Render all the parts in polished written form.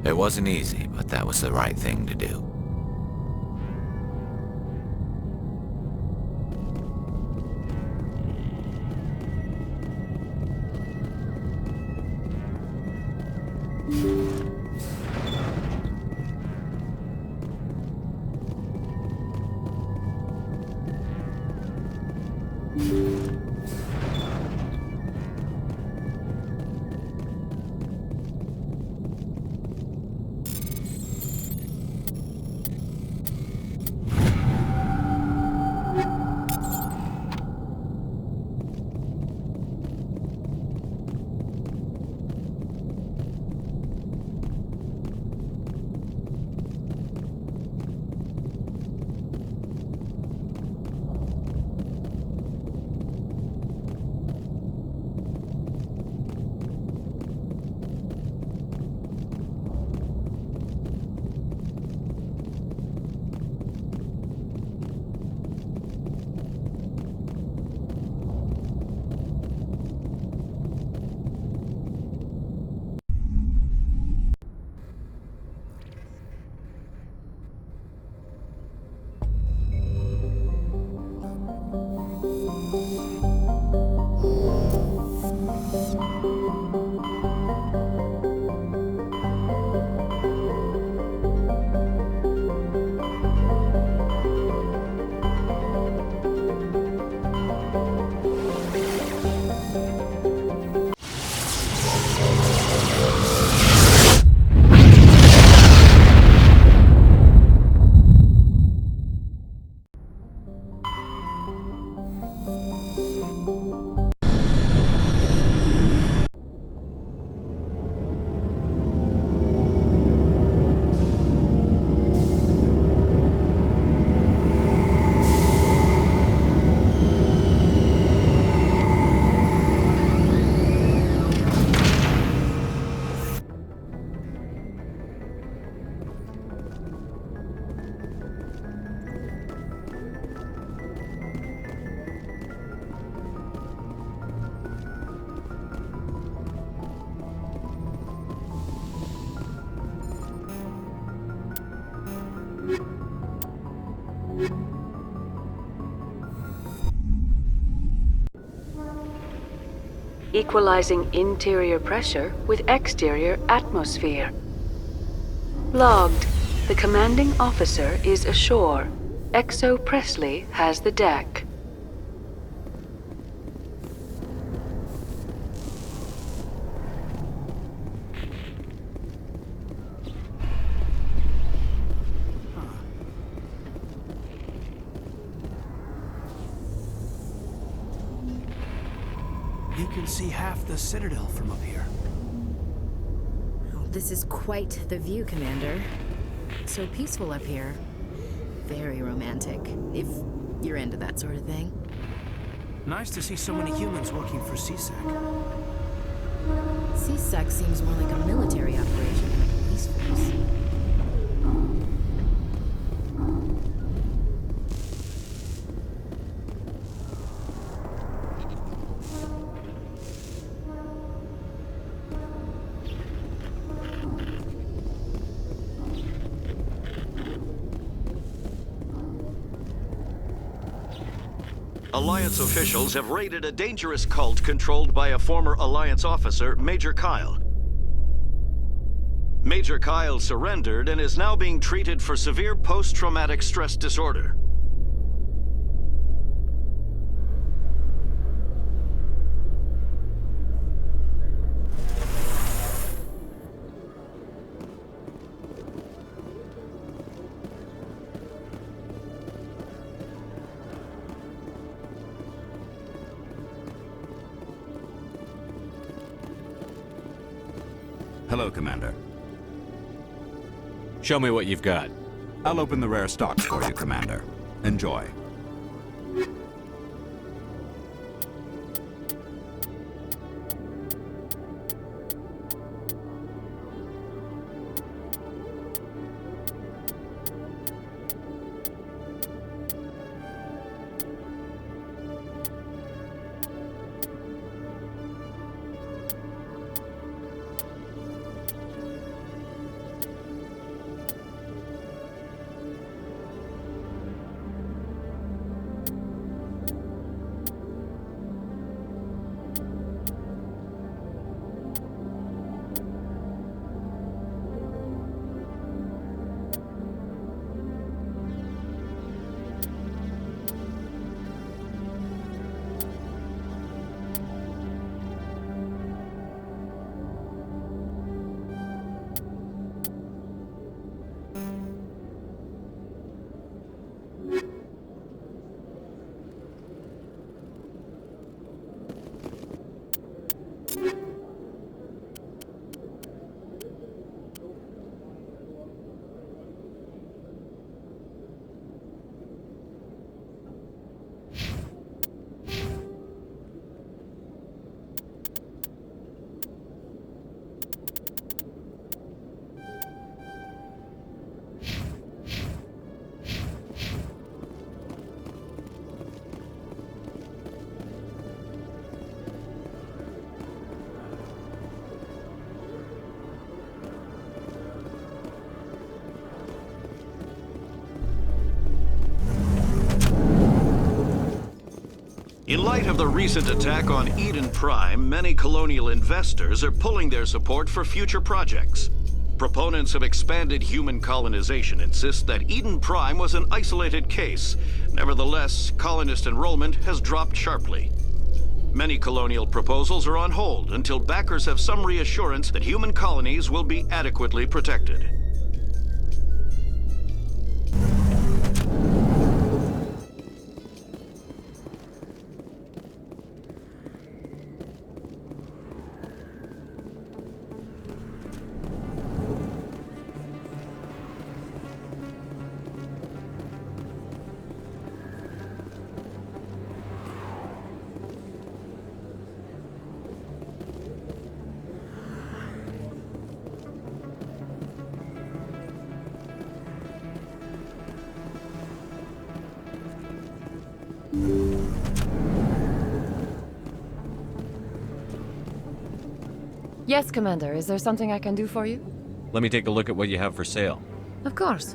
It wasn't easy, but that was the right thing to do. Equalizing interior pressure with exterior atmosphere. Logged. The commanding officer is ashore. XO Presley has the deck. You can see half the Citadel from up here. Oh, this is quite the view, Commander. So peaceful up here. Very romantic, if you're into that sort of thing. Nice to see so many humans working for CSEC. CSEC seems more like a military operation than a police force. Alliance officials have raided a dangerous cult controlled by a former Alliance officer, Major Kyle. Major Kyle surrendered and is now being treated for severe post-traumatic stress disorder. Hello, Commander. Show me what you've got. I'll open the rare stocks for you, Commander. Enjoy. In light of the recent attack on Eden Prime, many colonial investors are pulling their support for future projects. Proponents of expanded human colonization insist that Eden Prime was an isolated case. Nevertheless, colonist enrollment has dropped sharply. Many colonial proposals are on hold until backers have some reassurance that human colonies will be adequately protected. Yes, Commander. Is there something I can do for you? Let me take a look at what you have for sale. Of course.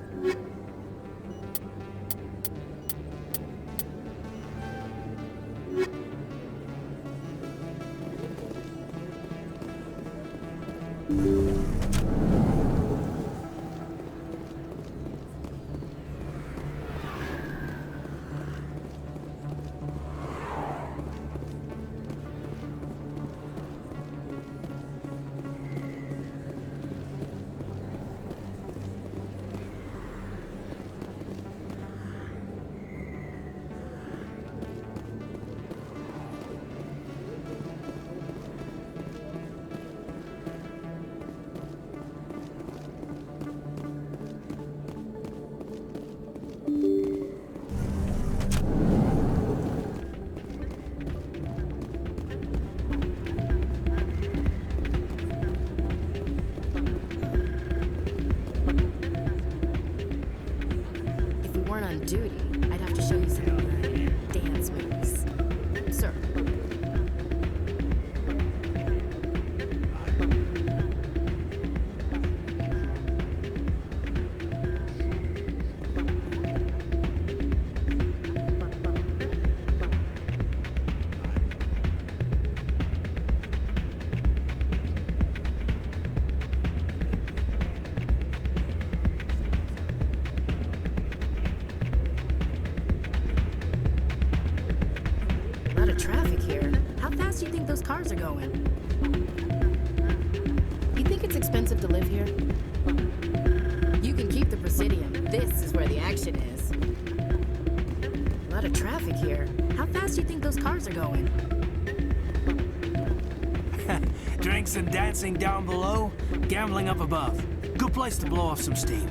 Duty, I'd have to show you some dance moves. Sir. Traffic here. How fast do you think those cars are going? You think it's expensive to live here? You can keep the Presidium. This is where the action is. A lot of traffic here. How fast do you think those cars are going? Drinks and dancing down below? gambling up above. Good place to blow off some steam.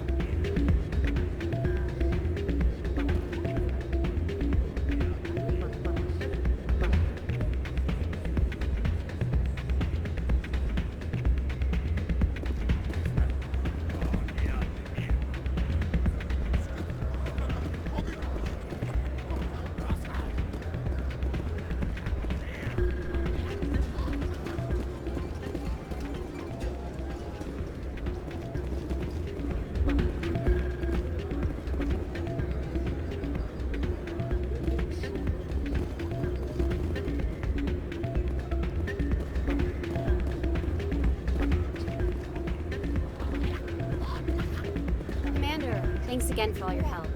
Commander, thanks again for all your help.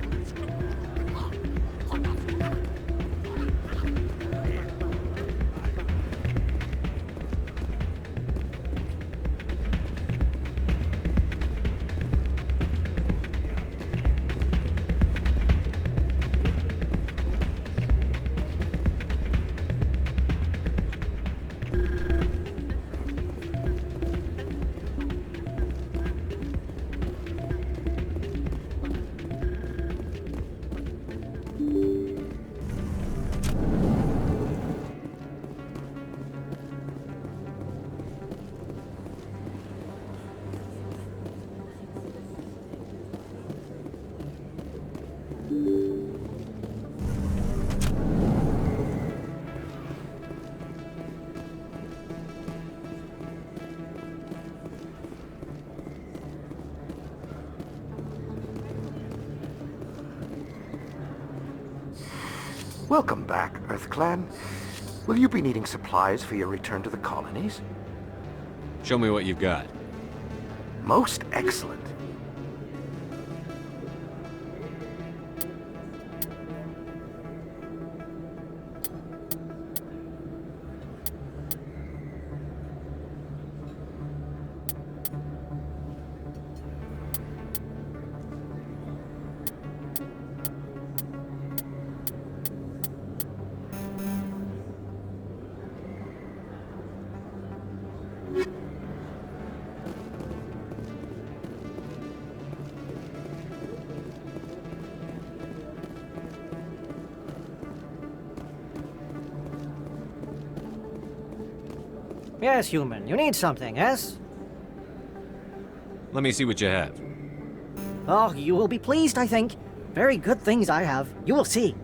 Welcome back, EarthClan. Will you be needing supplies for your return to the colonies? Show me what you've got. Most excellent. Yes, human. You need something, yes? Let me see what you have. Oh, you will be pleased, I think. Very good things I have. You will see.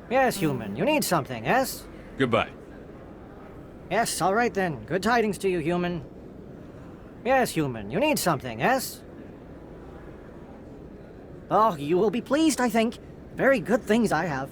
Yes, human. You need something, yes? Goodbye. Yes, all right then. Good tidings to you, human. Yes, human. You need something, yes? Oh, you will be pleased, I think. Very good things I have.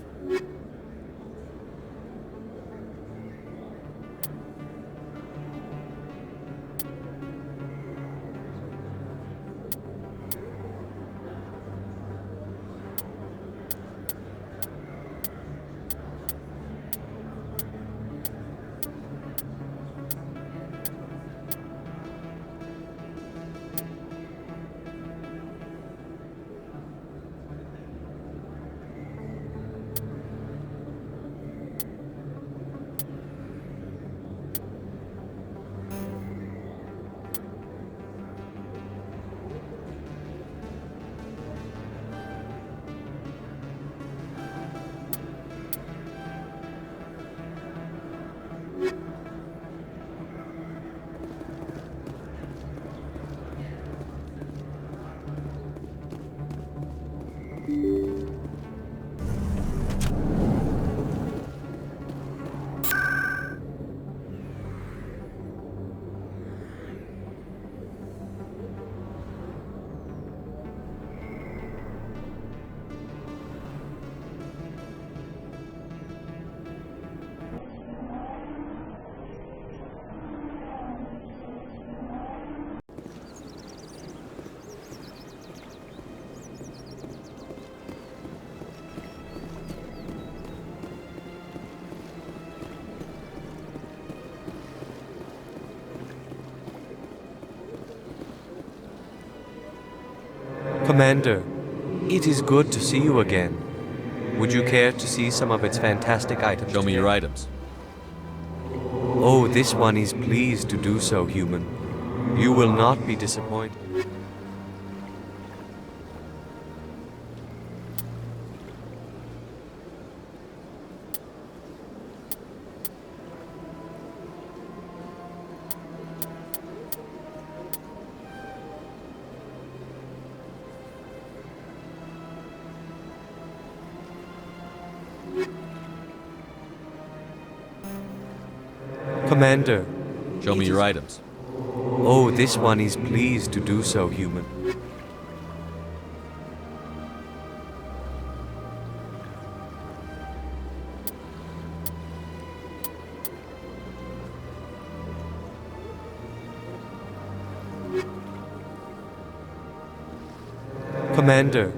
Commander, it is good to see you again. Would you care to see some of its fantastic items? Show me your items. Oh, this one is pleased to do so, human. You will not be disappointed. Commander. Show me your items. Oh, this one is pleased to do so, human. Commander,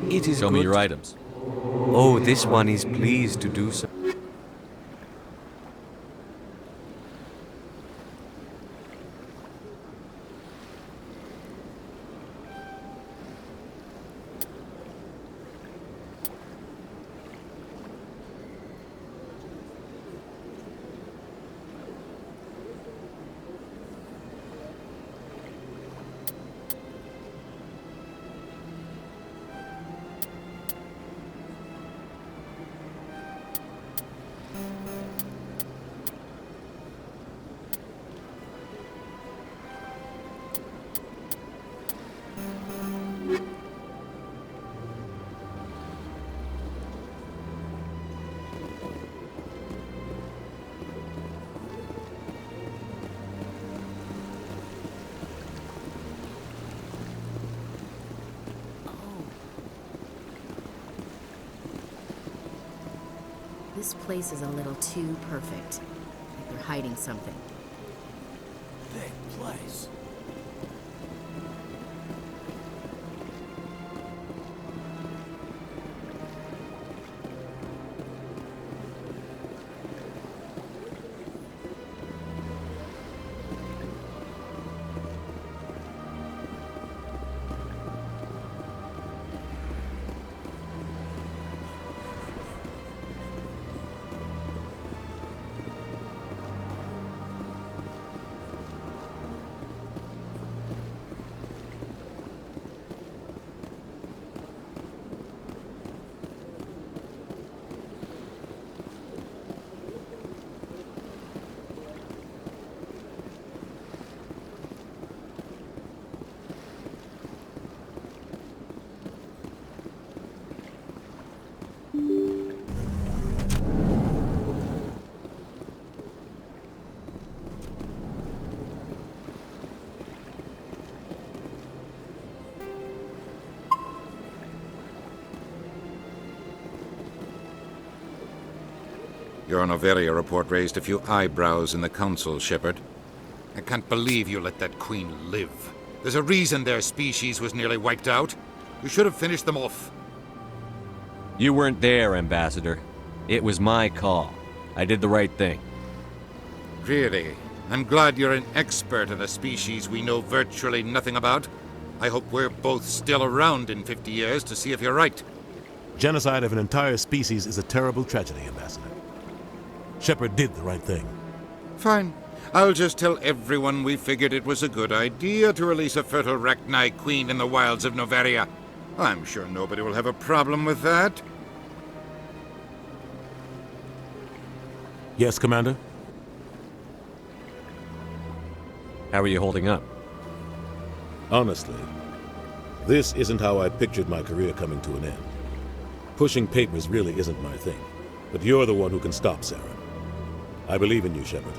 it is Show me your items. Oh, this one is pleased to do so. This place is a little too perfect. Like they're hiding something. Big place. Your Noveria report raised a few eyebrows in the Council, Shepard. I can't believe you let that queen live. There's a reason their species was nearly wiped out. You should have finished them off. You weren't there, Ambassador. It was my call. I did the right thing. Really? I'm glad you're an expert in a species we know virtually nothing about. I hope we're both still around in 50 years to see if you're right. Genocide of an entire species is a terrible tragedy, Ambassador. Shepard did the right thing. Fine. I'll just tell everyone we figured it was a good idea to release a fertile Rachni queen in the wilds of Noveria. I'm sure nobody will have a problem with that. Yes, Commander? How are you holding up? Honestly, this isn't how I pictured my career coming to an end. Pushing papers really isn't my thing, but you're the one who can stop Sarah. I believe in you, Shepard.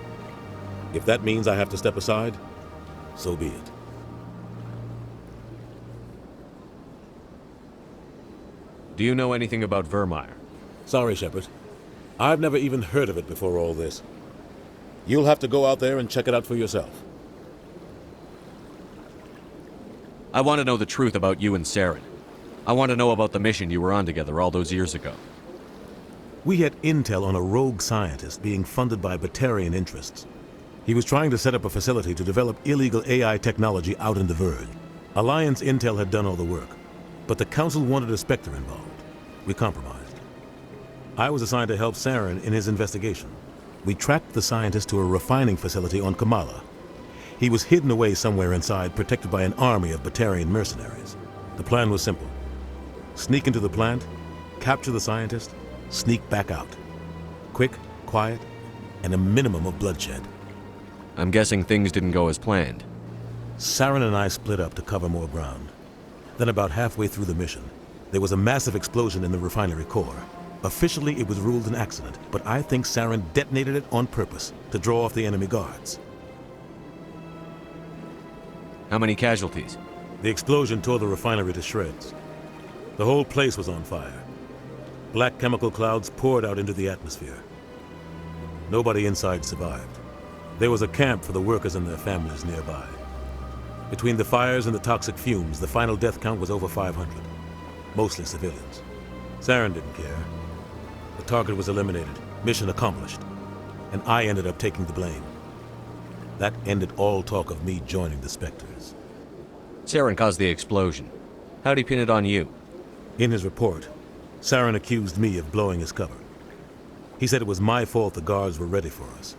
If that means I have to step aside, so be it. Do you know anything about Vermeer? Sorry, Shepard. I've never even heard of it before all this. You'll have to go out there and check it out for yourself. I want to know the truth about you and Saren. I want to know about the mission you were on together all those years ago. We had intel on a rogue scientist being funded by Batarian interests. He was trying to set up a facility to develop illegal AI technology out in the Verge. Alliance intel had done all the work. But the Council wanted a Spectre involved. We compromised. I was assigned to help Saren in his investigation. We tracked the scientist to a refining facility on Kamala. He was hidden away somewhere inside, protected by an army of Batarian mercenaries. The plan was simple. Sneak into the plant, capture the scientist, sneak back out. Quick, quiet, and a minimum of bloodshed. I'm guessing things didn't go as planned. Saren and I split up to cover more ground. Then about halfway through the mission, there was a massive explosion in the refinery core. Officially, it was ruled an accident, but I think Saren detonated it on purpose to draw off the enemy guards. How many casualties? The explosion tore the refinery to shreds. The whole place was on fire. Black chemical clouds poured out into the atmosphere. Nobody inside survived. There was a camp for the workers and their families nearby. Between the fires and the toxic fumes, the final death count was over 500. Mostly civilians. Saren didn't care. The target was eliminated, mission accomplished, and I ended up taking the blame. That ended all talk of me joining the Spectres. Saren caused the explosion. How'd he pin it on you? In his report, Saren accused me of blowing his cover. He said it was my fault the guards were ready for us.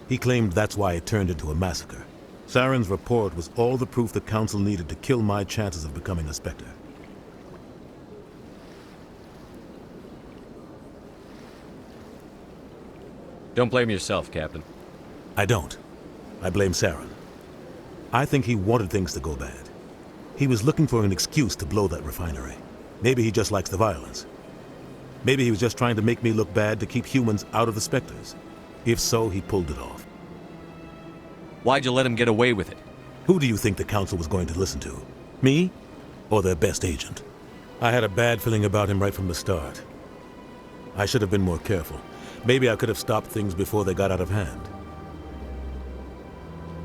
He claimed that's why it turned into a massacre. Saren's report was all the proof the Council needed to kill my chances of becoming a Spectre. Don't blame yourself, Captain. I don't. I blame Saren. I think he wanted things to go bad. He was looking for an excuse to blow that refinery. Maybe he just likes the violence. Maybe he was just trying to make me look bad to keep humans out of the Spectres. If so, he pulled it off. Why'd you let him get away with it? Who do you think the Council was going to listen to? Me? Or their best agent? I had a bad feeling about him right from the start. I should have been more careful. Maybe I could have stopped things before they got out of hand.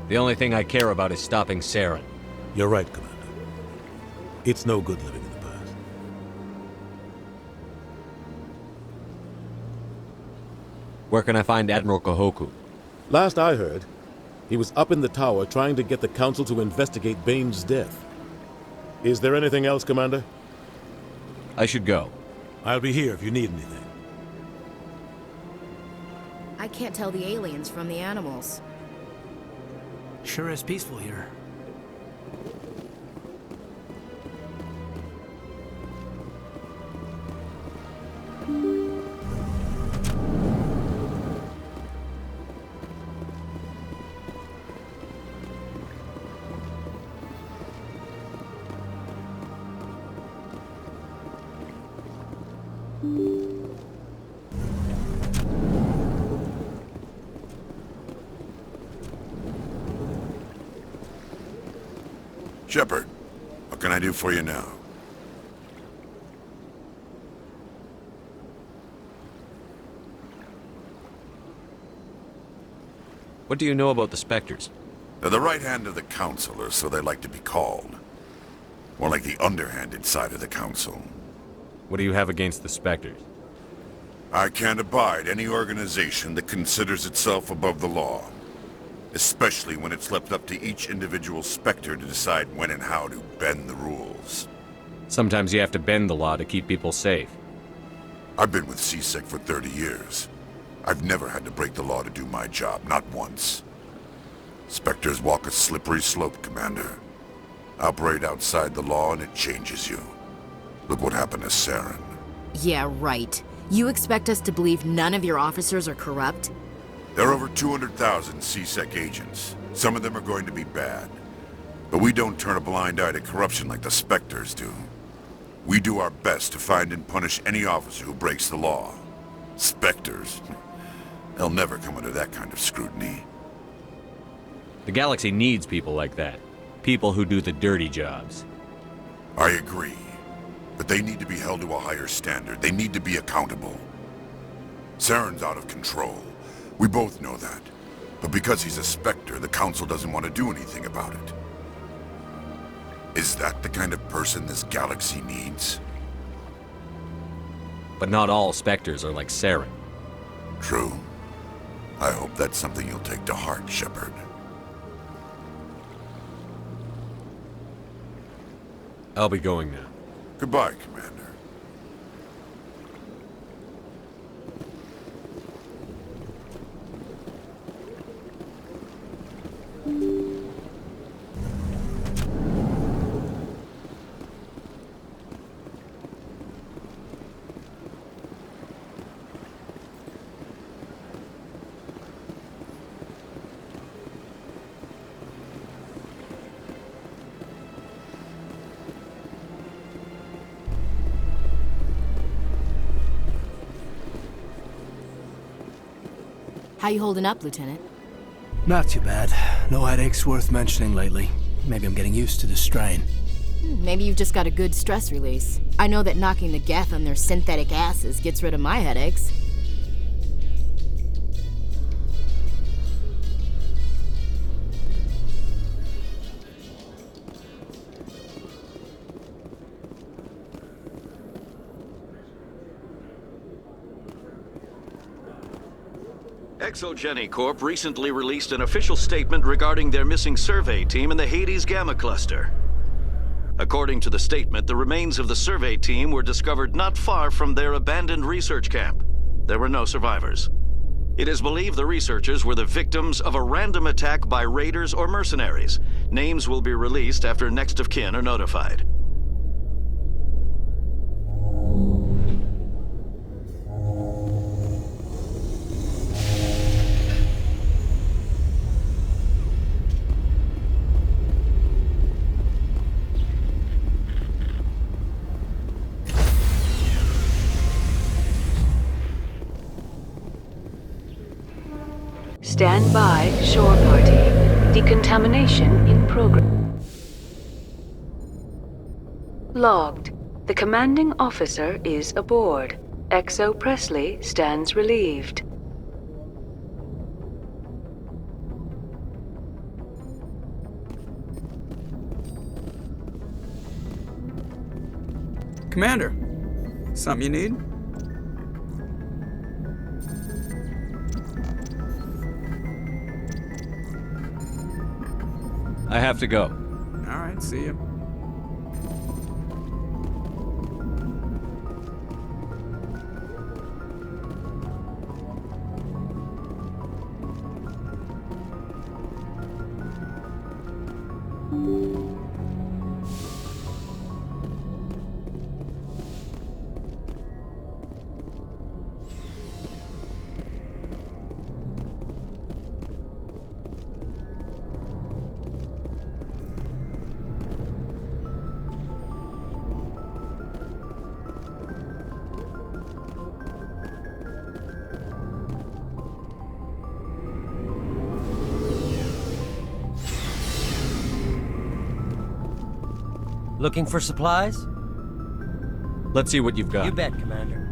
The only thing I care about is stopping Saren. You're right, Commander. It's no good living in the past. Where can I find Admiral Kahoku? Last I heard, he was up in the tower trying to get the Council to investigate Bane's death. Is there anything else, Commander? I should go. I'll be here if you need anything. I can't tell the aliens from the animals. Sure is peaceful here. Shepard, what can I do for you now? What do you know about the Spectres? They're the right hand of the Council, or so they like to be called. More like the underhanded side of the Council. What do you have against the Spectres? I can't abide any organization that considers itself above the law. Especially when it's left up to each individual Spectre to decide when and how to bend the rules. Sometimes you have to bend the law to keep people safe. I've been with CSEC for 30 years. I've never had to break the law to do my job, not once. Spectres walk a slippery slope, Commander. Operate outside the law and it changes you. Look what happened to Saren. Yeah, right. You expect us to believe none of your officers are corrupt? There are over 200,000 CSEC agents. Some of them are going to be bad. But we don't turn a blind eye to corruption like the Spectres do. We do our best to find and punish any officer who breaks the law. Spectres? They'll never come under that kind of scrutiny. The galaxy needs people like that. People who do the dirty jobs. I agree. But they need to be held to a higher standard. They need to be accountable. Saren's out of control. We both know that. But because he's a Spectre, the Council doesn't want to do anything about it. Is that the kind of person this galaxy needs? But not all Spectres are like Saren. True. I hope that's something you'll take to heart, Shepard. I'll be going now. Goodbye, Commander. How you holding up, Lieutenant? Not too bad. No headaches worth mentioning lately. Maybe I'm getting used to the strain. Maybe you've just got a good stress release. I know that knocking the Geth on their synthetic asses gets rid of my headaches. Exogeny Corp recently released an official statement regarding their missing survey team in the Hades Gamma Cluster. According to the statement, the remains of the survey team were discovered not far from their abandoned research camp. There were no survivors. It is believed the researchers were the victims of a random attack by raiders or mercenaries. Names will be released after next of kin are notified. Stand by, shore party. Decontamination in progress. Logged. The commanding officer is aboard. XO Presley stands relieved. Commander, something you need? I have to go. All right, see you. Looking for supplies? Let's see what you've got. You bet, Commander.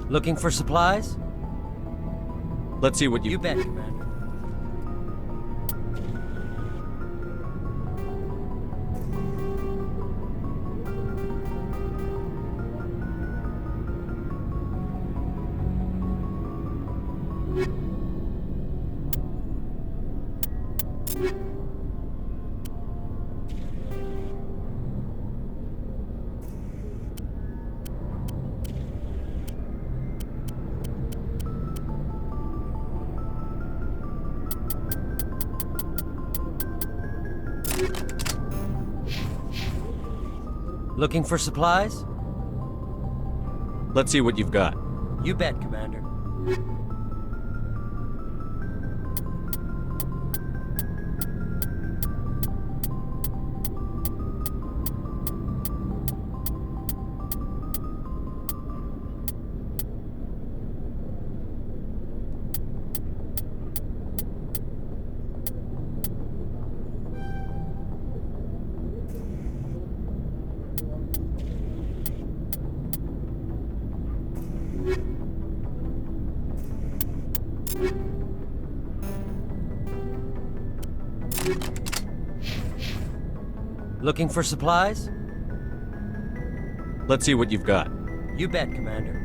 Looking for supplies? Let's see what You bet, Commander. Looking for supplies? Let's see what you've got. You bet, Commander. Looking for supplies? Let's see what you've got. You bet, Commander.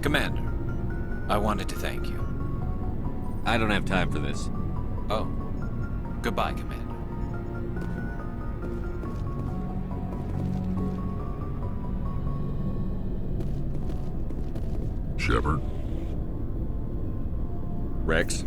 Commander, I wanted to thank you. I don't have time for this. Oh. Goodbye, Commander. Shepard? Rex?